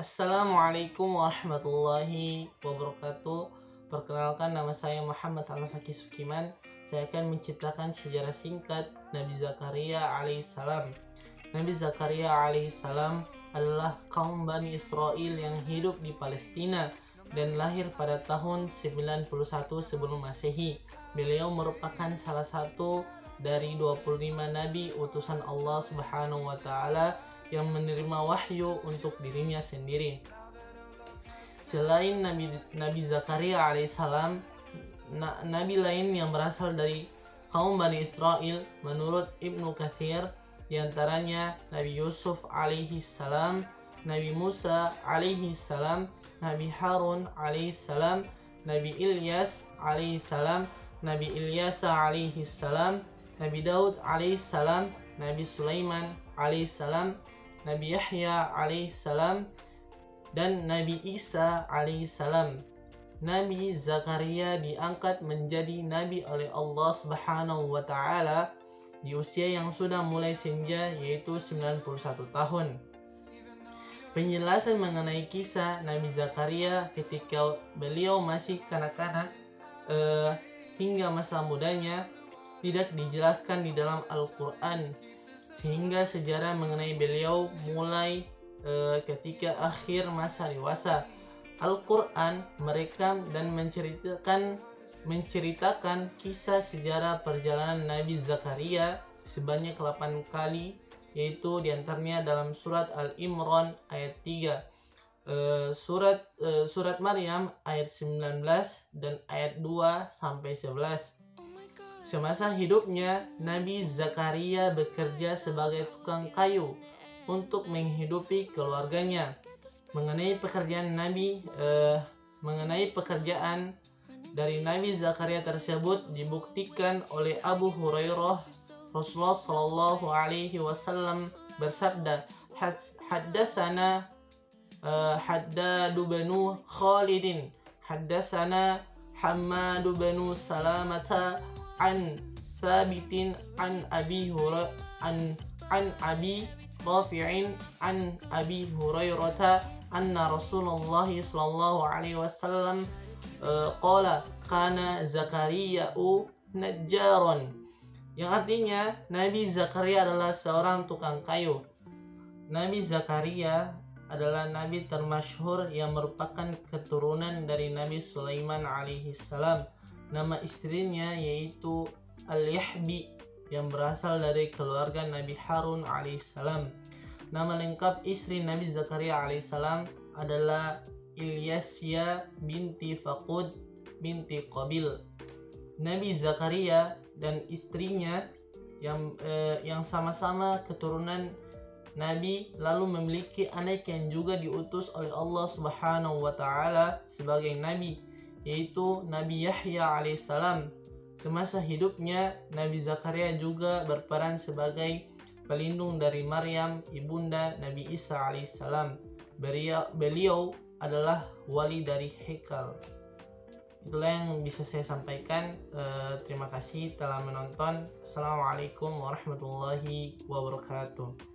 Assalamualaikum warahmatullahi wabarakatuh. Perkenalkan, nama saya Muhammad Al-Fakih Sukiman. Saya akan menceritakan sejarah singkat Nabi Zakaria alaihissalam. Nabi Zakaria alaihissalam adalah kaum Bani Israel yang hidup di Palestina dan lahir pada tahun 91 sebelum Masehi. Beliau merupakan salah satu dari 25 nabi utusan Allah Subhanahu wa taala yang menerima wahyu untuk dirinya sendiri. Selain Nabi Zakaria alaihissalam, nabi lain yang berasal dari kaum Bani Israel menurut Ibnu Katsir diantaranya Nabi Yusuf alaihissalam, Nabi Musa alaihissalam, Nabi Harun alaihissalam, Nabi Ilyas alaihissalam, Nabi Ilyasa alaihissalam, Nabi Daud alaihissalam, Nabi Sulaiman alaihissalam, Nabi Yahya alaihissalam, dan Nabi Isa alaihissalam. Nabi Zakaria diangkat menjadi nabi oleh Allah Subhanahu wa taala di usia yang sudah mulai senja, yaitu 91 tahun. Penjelasan mengenai kisah Nabi Zakaria ketika beliau masih kanak-kanak hingga masa mudanya tidak dijelaskan di dalam Al-Quran, sehingga sejarah mengenai beliau mulai ketika akhir masa dewasa. Al-Quran merekam dan menceritakan kisah sejarah perjalanan Nabi Zakaria sebanyak 8 kali, yaitu diantaranya dalam surat Al-Imran ayat 3, surat Maryam ayat 19 dan ayat 2 sampai 11. Semasa hidupnya, Nabi Zakaria bekerja sebagai tukang kayu untuk menghidupi keluarganya. Mengenai pekerjaan dari Nabi Zakaria tersebut dibuktikan oleh Abu Hurairah. Rasulullah Shallallahu Alaihi Wasallam bersabda, "Haddatsana Haddadu banu Khalidin, haddatsana Hammadu banu Salamata an Thabitin an Abi Rafi'in an Abi Hurairah anna Rasulullah sallallahu alaihi wasallam qala kana Zakariya'u najjaron," yang artinya Nabi Zakaria adalah seorang tukang kayu. Nabi Zakaria adalah nabi termasyhur yang merupakan keturunan dari Nabi Sulaiman alaihissalam. Nama istrinya yaitu Al-Yahbi yang berasal dari keluarga Nabi Harun alaihissalam. Nama lengkap istri Nabi Zakaria alaihissalam adalah Ilyasya binti Faqud binti Qabil. Nabi Zakaria dan istrinya yang sama-sama keturunan Nabi lalu memiliki anak yang juga diutus oleh Allah Subhanahu wa taala sebagai nabi, yaitu Nabi Yahya alaihissalam. Semasa hidupnya, Nabi Zakaria juga berperan sebagai pelindung dari Maryam, ibunda Nabi Isa alaihissalam. Beliau adalah wali dari Hekal. Itulah yang bisa saya sampaikan. Terima kasih telah menonton. Assalamualaikum warahmatullahi wabarakatuh.